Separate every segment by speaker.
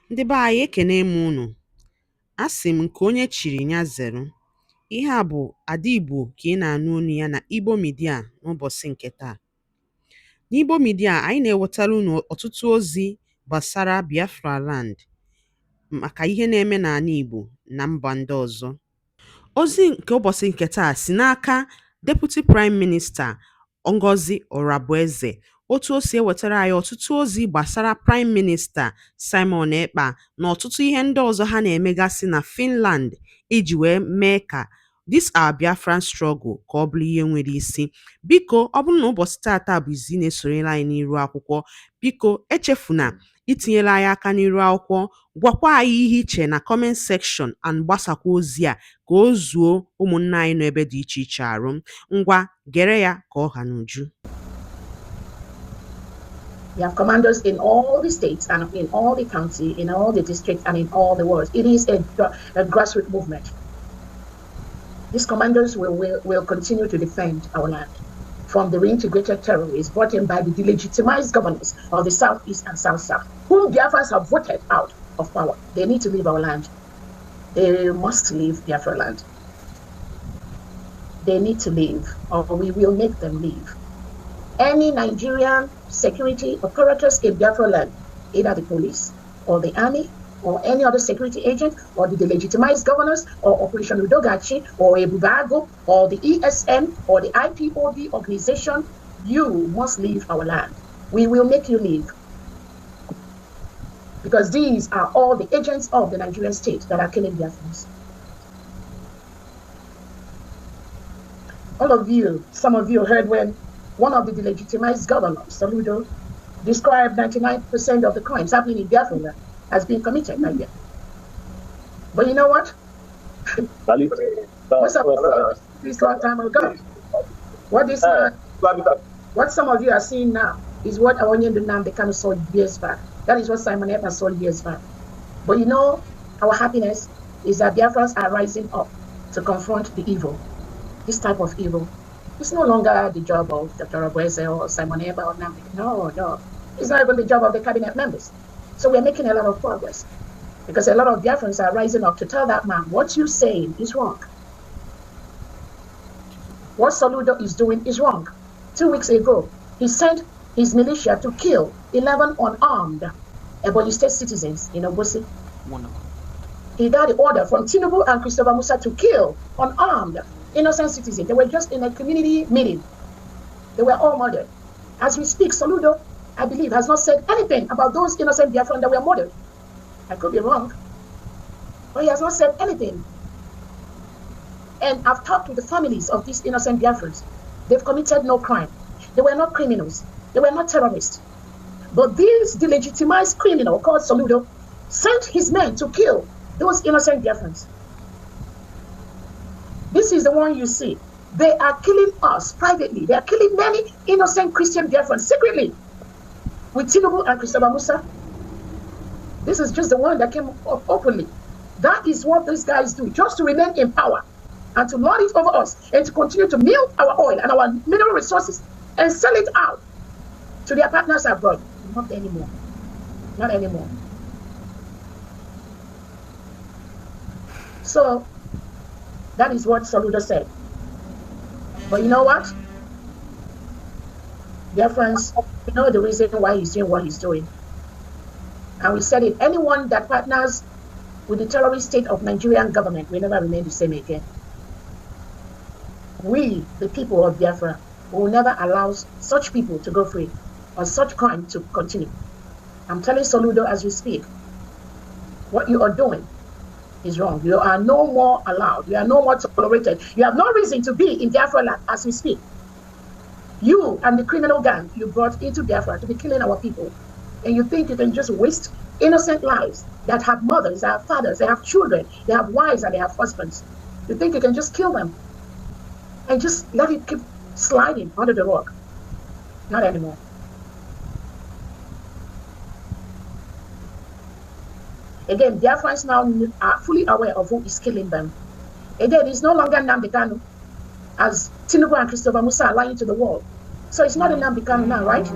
Speaker 1: Ndị be anyị ekene m unu. Asị m nke onye chiri ya zere. Ihe a bụ Ada Igbo ka ị na-anụ olu ya na Igbo Media n'ụbọchị nke taa. N'Igbo Media anyị na-ewetara unu ọtụtụ ozi gbasara Biafra land maka ihe na-eme n'ala Igbo na mba ndị ọzọ. Ozi nke ụbọchị nke taa si n'aka Deputy Prime Minister Ngozi Orabueze, otu o si ewetara anyị ọtụtụ ozi gbasara Prime Minister Simon Ekpa na ọtụtụ ihe ndị ọzọ ha na-emegasị na Finland iji wee mee ka this our Biafran struggle ka ọ bụrụ ihe nwere isi. Biko ọ bụrụ na ụbọchị tata bụ izi na-esonyere anyị n'iru akwụkwọ, biko echefuna itinyere anyị aka n'iru akwụkwọ, gwakwa anyị ihe iche na comment section and gbasakwa ozi a ka o zuo ụmụnne anyị nọ ebe dị iche iche arụ. Ngwa gere ya ka ọ ha n'uju.
Speaker 2: We have commanders in all the states and in all the counties, in all the districts and in all the world. It is a grassroots movement. These commanders will continue to defend our land from the reintegrated terrorists brought in by the delegitimized governors of the Southeast and South-South, whom Biafrans have voted out of power. They need to leave our land. They must leave Biafra land. They need to leave, or we will make them leave. Any Nigerian security apparatus in Biafra land, either the police or the army or any other security agent or the delegitimized governors or Operation Udogachi or Ebuka Obi or the ESN or the IGBO organization, you must leave our land. We will make you leave. Because these are all the agents of the Nigerian state that are killing Biafrans. All of you, some of you heard when one of the delegitimized governors, Saludo, described 99% of the crimes happening in Biafra as being committed by them. But you know what? What's up this long time ago? What some of you are seeing now is what NNAMDI saw years back. That is what Simon Ekpa saw years back. But you know, our happiness is that Biafrans are rising up to confront the evil. This type of evil. It's no longer the job of Dr. Orabueze or Simon Ekpa or NNAMDI. No. It's not even the job of the cabinet members. So we're making a lot of progress because a lot of Biafrans are rising up to tell that man, what you're saying is wrong. What Saludo is doing is wrong. 2 weeks ago, he sent his militia to kill 11 unarmed Ebonyi State citizens in Obosi. He got the order from Tinubu and Christopher Musa to kill unarmed innocent citizens. They were just in a community meeting. They were all murdered. As we speak, Saludo, I believe, has not said anything about those innocent Biafrans that were murdered. I could be wrong, but he has not said anything. And I've talked with the families of these innocent Biafrans. They've committed no crime. They were not criminals. They were not terrorists. But this delegitimized criminal called Saludo sent his men to kill those innocent Biafrans. This is the one you see. They are killing us privately. They are killing many innocent Christian Biafrans secretly. With Tinubu and Christopher Musa. This is just the one that came up openly. That is what these guys do, just to remain in power and to lord it over us and to continue to milk our oil and our mineral resources and sell it out to their partners abroad. Not anymore. Not anymore. So that is what Saludo said. But you know what? Dear friends, we know the reason why he's doing what he's doing. And we said it, anyone that partners with the terrorist state of Nigerian government will never remain the same again. We, the people of Biafra, will never allow such people to go free or such crime to continue. I'm telling Saludo as we speak, what you are doing is wrong. You are no more allowed. You are no more tolerated. You have no reason to be in Biafra land as we speak. You and the criminal gang you brought into Biafra to be killing our people. And you think you can just waste innocent lives that have mothers, they have fathers, they have children, they have wives, and they have husbands. You think you can just kill them and just let it keep sliding under the rug? Not anymore. Again, Biafrans now are fully aware of who is killing them. Again, it's no longer NNAMDI Kanu, as Tinubu and Christopher Musa are lying to the world. So it's not a NNAMDI Kanu now, right?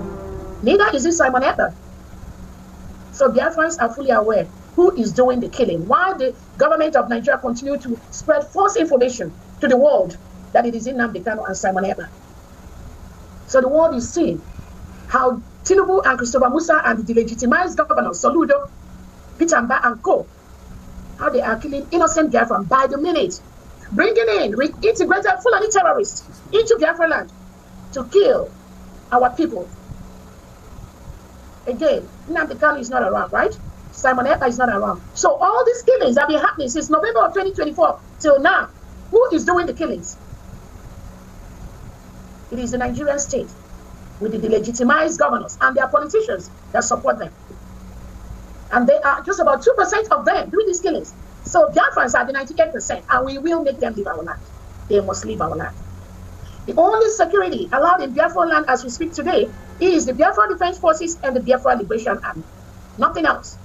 Speaker 2: Neither is it Simon Ekpa. So Biafrans are fully aware who is doing the killing, why the government of Nigeria continue to spread false information to the world that it is NNAMDI Kanu and Simon Ekpa. So the world is seeing how Tinubu and Christopher Musa and the delegitimized governors, Soludo, Peter Mba and co, how they are killing innocent Biafran by the minute, bringing in integrated Fulani terrorists into Biafra land to kill our people. Again, NNAMDI Kanu is not around, right? Simon Ekpa is not around. So all these killings have been happening since November of 2024 till now. Who is doing the killings? It is the Nigerian state with the delegitimized governors and their politicians that support them. And they are just about 2% of them doing these killings. So Biafrans are the 98%, and we will make them leave our land. They must leave our land. The only security allowed in Biafra land as we speak today is the Biafra Defense Forces and the Biafra Liberation Army. Nothing else.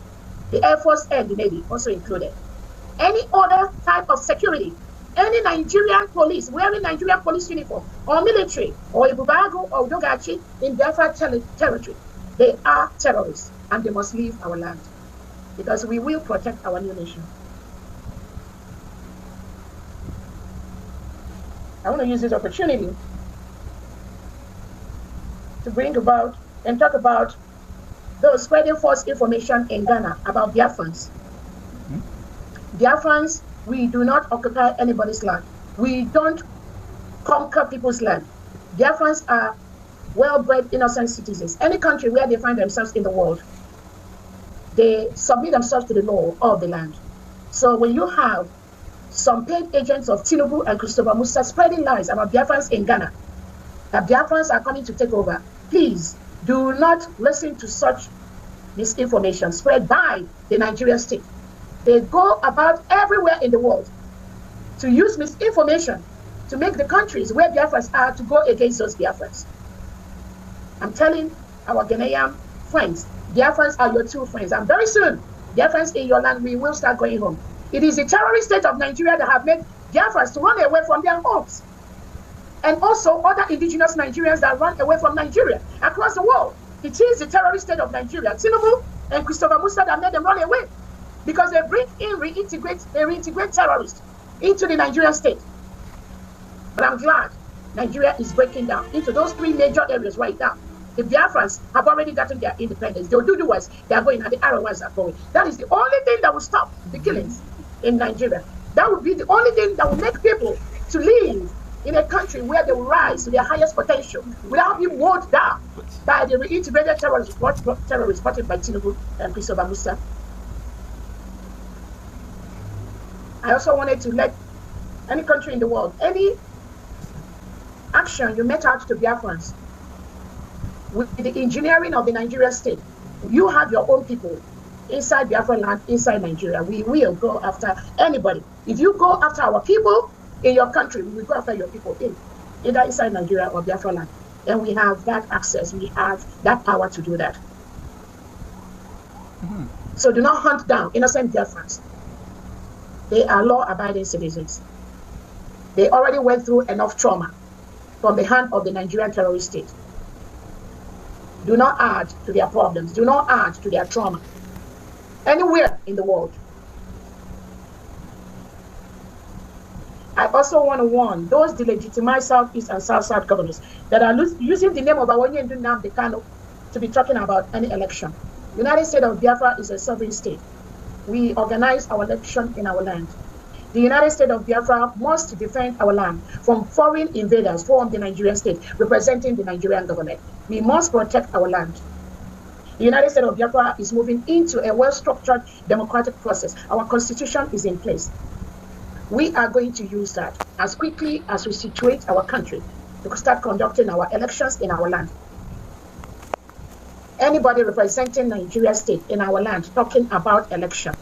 Speaker 2: The Air Force and the Navy also included. Any other type of security, any Nigerian police wearing Nigerian police uniform or military or Ibubago or Udogachi in Biafra territory, they are terrorists and they must leave our land because we will protect our new nation. I want to use this opportunity to bring about and talk about those spreading false information in Ghana about Biafrans. Biafrans, we do not occupy anybody's land. We don't conquer people's land. Biafrans are well-bred, innocent citizens. Any country where they find themselves in the world, they submit themselves to the law of the land. So when you have some paid agents of Tinubu and Christopher Musa spreading lies about Biafrans in Ghana, that Biafrans are coming to take over, please do not listen to such misinformation spread by the Nigerian state. They go about everywhere in the world to use misinformation to make the countries where Biafrans are to go against those Biafrans. I'm telling our Ghanaian friends, Biafrans are your true friends. And very soon, Biafrans in your land, we will start going home. It is the terrorist state of Nigeria that have made Biafrans to run away from their homes. And also other indigenous Nigerians that run away from Nigeria across the world. It is the terrorist state of Nigeria, Tinubu and Christopher Musa, that made them run away because they bring in reintegrate terrorists into the Nigerian state. But I'm glad Nigeria is breaking down into those three major areas right now. The Biafrans have already gotten their independence. The Oduduwas, they are going, and the Arawas are going. That is the only thing that will stop the killings in Nigeria. That would be the only thing that will make people to live in a country where they will rise to their highest potential without being walled down by the reintegrated terrorists reported by Tinubu and Christopher Musa. I also wanted to let any country in the world, any action you met out to Biafrans with the engineering of the Nigerian state, you have your own people inside Biafra land, inside Nigeria. We will go after anybody. If you go after our people in your country, we will go after your people either inside Nigeria or Biafra land. And we have that access, we have that power to do that. So do not hunt down innocent Biafrans. They are law-abiding citizens. They already went through enough trauma from the hand of the Nigerian terrorist state. Do not add to their problems. Do not add to their trauma anywhere in the world. I also want to warn those delegitimized Southeast and South-South governors that are using the name of NNAMDI Kanu to be talking about any election. The United States of Biafra is a sovereign state. We organize our election in our land. The United States of Biafra must defend our land from foreign invaders from the Nigerian state representing the Nigerian government. We must protect our land. The United States of Biafra is moving into a well-structured democratic process. Our constitution is in place. We are going to use that as quickly as we situate our country to start conducting our elections in our land. Anybody representing Nigeria state in our land talking about election,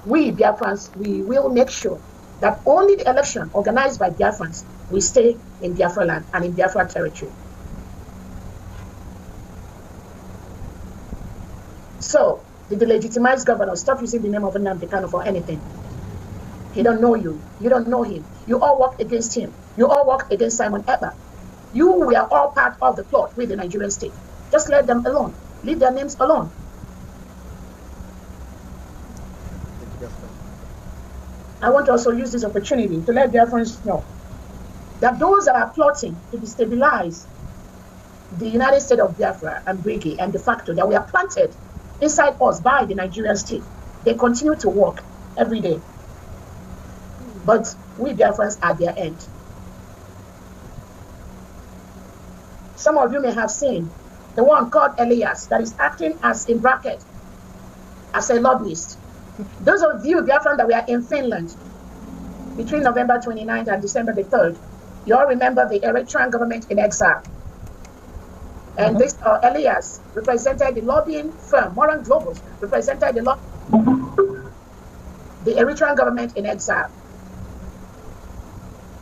Speaker 2: we Biafrans, we will make sure that only the election organized by Biafrans will stay in Biafra land and in Biafra territory. So, the delegitimized governor, stop using the name of NNAMDI Kanu for anything. He don't know you. You don't know him. You all work against him. You all work against Simon Ekpa. You were all part of the plot with the Nigerian state. Just let them alone. Leave their names alone. I want to also use this opportunity to let Biafrans know that those that are plotting to destabilize the United States of Biafra and Brigade and de facto that we are planted inside us by the Nigerian state, they continue to work every day. But we Biafrans are their end. Some of you may have seen the one called Elias that is acting as, in bracket, as a lobbyist. Those of you Biafran that we are in Finland between November 29th and December the 3rd, you all remember the Eritrean government in exile. And this Elias represented the lobbying firm, Moran Globals, represented the Eritrean government in exile.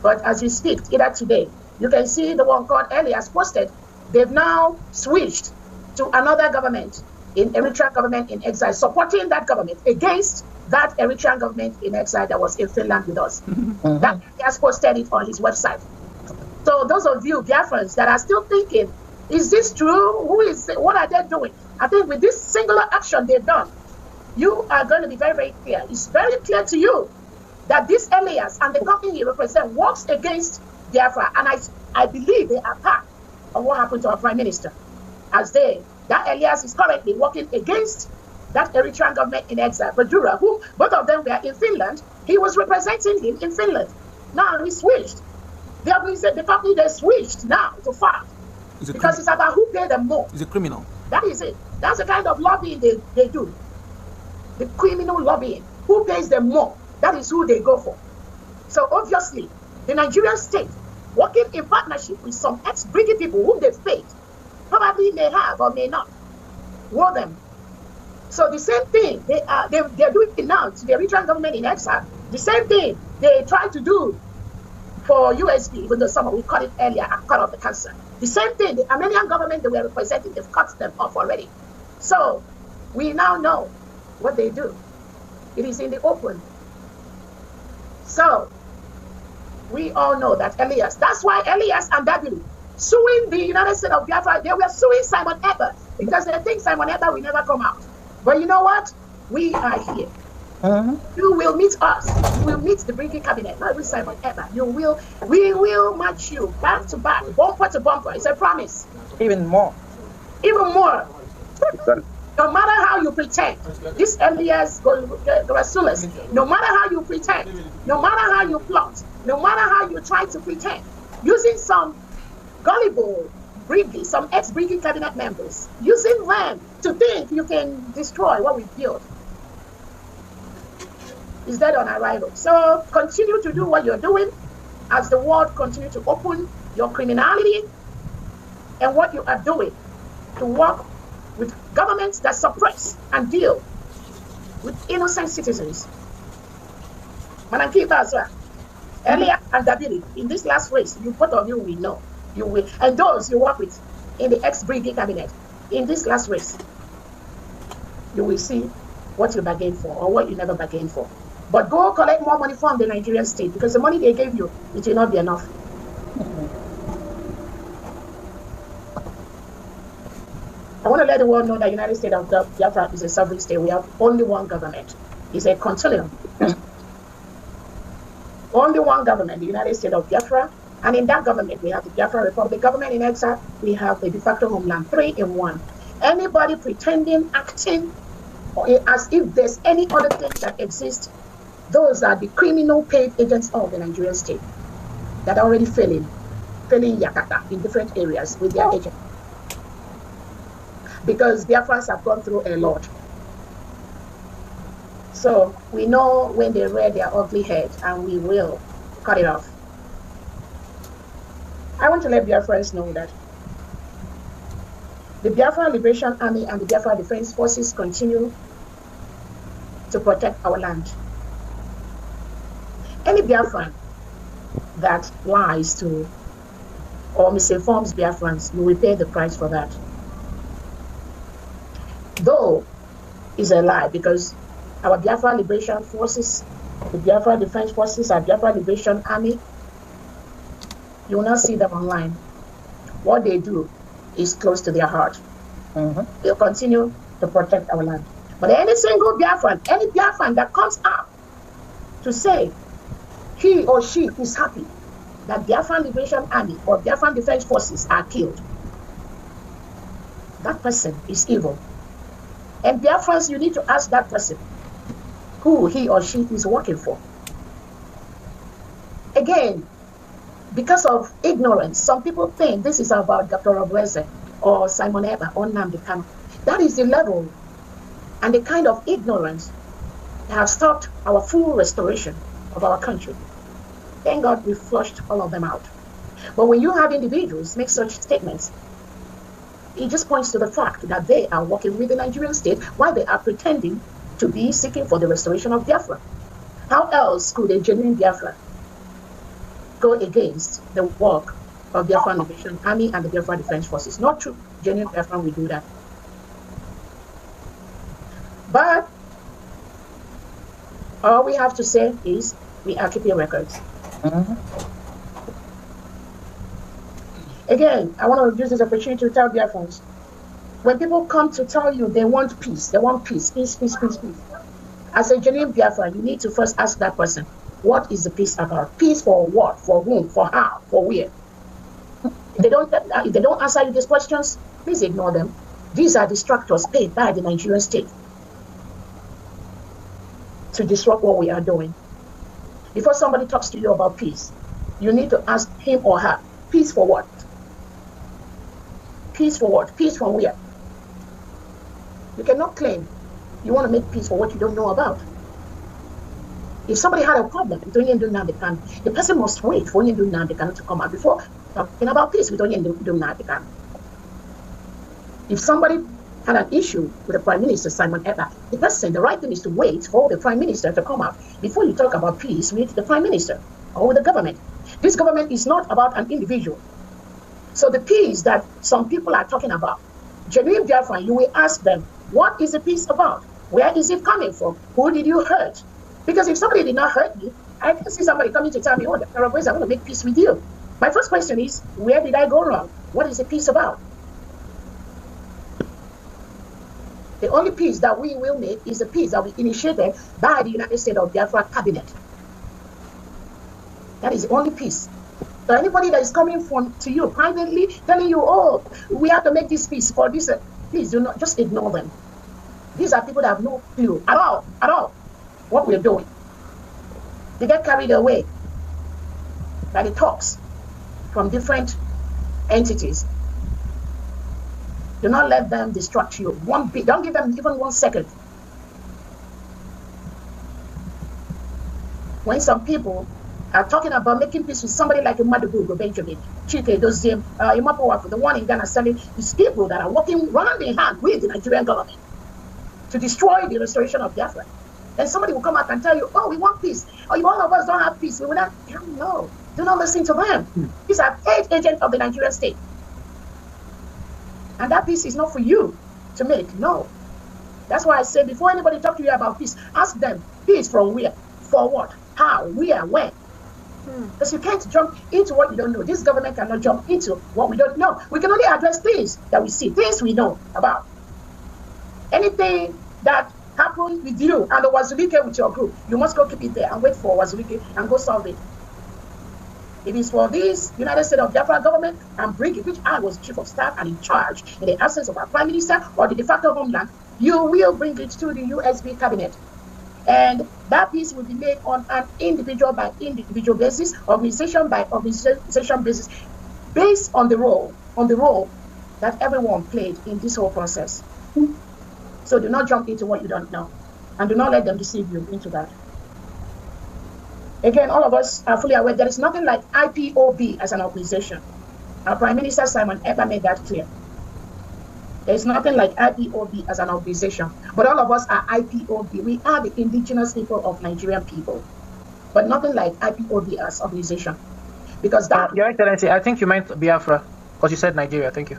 Speaker 2: But as we speak, either today, you can see the one called Elias posted. They've now switched to another government, in Eritrean government in exile, supporting that government against that Eritrean government in exile that was in Finland with us. That he has posted it on his website. So those of you Biafrans that are still thinking, is this true? What are they doing? I think with this singular action they've done, you are going to be very, very clear. It's very clear to you that this Elias and the company he represents works against Biafra. And I believe they are part of what happened to our Prime Minister. That Elias is currently working against that Eritrean government in exile. Badura, who both of them were in Finland, he was representing him in Finland. Now he switched. The company they switched now to FARC. Because it's about who paid them more.
Speaker 3: He's a criminal.
Speaker 2: That is it. That's the kind of lobbying they do. The criminal lobbying. Who pays them more? That is who they go for. So obviously, the Nigerian state, working in partnership with some ex-Brigade people whom they've paid, probably may have or may not, war them. So the same thing they're doing now to the Eritrean government in exile, the same thing they try to do for USB, even though some of we called it earlier, a cut off the cancer. The same thing, the Armenian government they were representing, they've cut them off already. So we now know what they do. It is in the open. So we all know that Elias, that's why Elias and W suing the United States of Biafra, they were suing Simon Ekpa because they think Simon Ekpa will never come out. But you know what? We are here. You will meet us. You will meet the Brigade cabinet, not with Simon Ekpa. We will match you back to back, bumper to bumper. It's a promise.
Speaker 4: Even more.
Speaker 2: Even more. No matter how you pretend, this Elias Rasulas, no matter how you pretend, no matter how you plot, no matter how you try to pretend, using some gullible Brigade, some ex-Brigade cabinet members, using them to think you can destroy what we built, is dead on arrival. So continue to do what you're doing as the world continue to open your criminality and what you are doing to work with governments that suppress and deal with innocent citizens. Madam Kiba as well. Earlier and Dabiri, in this last race, both of you will know. You will, and those you work with in the ex-Brigade cabinet, in this last race, you will see what you bargain for or what you never bargain for. But go collect more money from the Nigerian state because the money they gave you, it will not be enough. I want to let the world know that the United States of Biafra is a sovereign state. We have only one government. It's a continuum. Only one government, the United States of Biafra. And in that government, we have the Biafra Republic government in exile. We have the de facto homeland, 3 in 1. Anybody pretending, acting as if there's any other thing that exists, those are the criminal paid agents of the Nigerian state that are already failing Yakata in different areas with their agents. Because Biafrans have gone through a lot. So we know when they rear their ugly head and we will cut it off. I want to let Biafrans know that the Biafra Liberation Army and the Biafra Defense Forces continue to protect our land. Any Biafran that lies to or misinforms Biafrans, you will pay the price for that. Though it's a lie, because our Biafra Liberation Forces, the Biafra Defense Forces, our Biafra Liberation Army, you will not see them online. What they do is close to their heart. They'll continue to protect our land. But any single Biafran, any Biafran that comes up to say he or she is happy that Biafran Liberation Army or Biafran Defense Forces are killed, that person is evil. And Biafrans, you need to ask that person who he or she is working for. Again, because of ignorance, some people think this is about Dr. Obueze or Simon Ekpa or NNAMDI Kanu. That is the level and the kind of ignorance that has stopped our full restoration of our country. Thank God we flushed all of them out. But when you have individuals make such statements, it just points to the fact that they are working with the Nigerian state while they are pretending to be seeking for the restoration of Biafra. How else could a genuine Biafra go against the work of Biafra Liberation Army and the Biafra Defense Forces? Not true. Genuine Biafra will do that. But all we have to say is we are keeping records. Again, I want to use this opportunity to tell Biafrans, when people come to tell you they want peace, peace. As a genuine Biafra, you need to first ask that person, what is the peace about? Peace for what? For whom? For how? For where? If they don't answer you these questions, please ignore them. These are distractors paid by the Nigerian state to disrupt what we are doing. Before somebody talks to you about peace, you need to ask him or her, peace for what? Peace for what? Peace from where? You cannot claim you want to make peace for what you don't know about. If somebody had a problem with NNAMDI Kanu, the person must wait for NNAMDI Kanu to come out before talking about peace with NNAMDI Kanu. If somebody had an issue with the Prime Minister, Simon Ekpa, the right thing is to wait for the Prime Minister to come out before you talk about peace with the Prime Minister or with the government. This government is not about an individual. So the peace that some people are talking about, genuine Biafran, you will ask them, what is the peace about? Where is it coming from? Who did you hurt? Because if somebody did not hurt me, I can see somebody coming to tell me, oh, Dr. Obueze, I want to make peace with you. My first question is, where did I go wrong? What is the peace about? The only peace that we will make is the peace that we initiated by the United States of Biafra cabinet. That is the only peace. So anybody that is coming to you privately, telling you, oh, we have to make this peace for this, please do not, just ignore them. These are people that have no clue at all, what we're doing. They get carried away by the talks from different entities. Do not let them distract you one bit. Don't give them even 1 second. When some people are talking about making peace with somebody like Madugu, Benjamin, Chike, Doziem, Imapowafu, the one in Ghana selling, these people that are working hand in hand with the Nigerian government to destroy the restoration of Biafra. Then somebody will come out and tell you, oh, we want peace. Or if all of us don't have peace, we will not. No, do not listen to them. These are paid agents of the Nigerian state. And that peace is not for you to make. No. That's why I say before anybody talk to you about peace, ask them, peace from where? For what? How? Where? When? Because you can't jump into what you don't know. This government cannot jump into what we don't know. We can only address things that we see, things we know about. Anything that happened with you and the Wazulike with your group, you must go keep it there and wait for Wazulike and go solve it. It is for this United States of Biafra government and bring it, which I was chief of staff and in charge in the absence of our prime minister or the de facto homeland, you will bring it to the USB cabinet. And that peace will be made on an individual by individual basis, organization by organization basis, based on the role that everyone played in this whole process. So do not jump into what you don't know, and do not let them deceive you into that. Again, all of us are fully aware there is nothing like IPOB as an organization. Our Prime Minister Simon Ekpa made that clear. There is nothing like IPOB as an organization, but all of us are IPOB. We are the indigenous people of Nigerian people, but nothing like IPOB as organization. Because that...
Speaker 3: Your Excellency, I think you meant Biafra, because you said Nigeria. Thank you.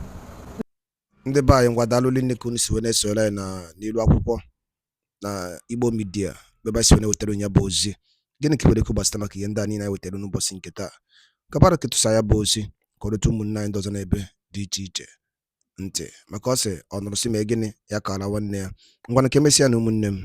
Speaker 4: Ndị ba anyị ngwadalụ linne ka unu si wee na-esore na n'ilu akwụkwọ na Igbo Media beba si wee na-wetara onye bụ ozi gịnị ka iwere gbasara maka ihe ndị a niile anyị wetara n'ụbọchị nke taa kapara ketụsa ya bụ ozi ka ọrụtụ ụmụnne anyị ndị ọzọ n'ebe dị iche iche ntị maka ọ sị ọ nụrụ sị ma gịnị ya kara nwanne ya ngwanụ ka emesịa na ụmụnne m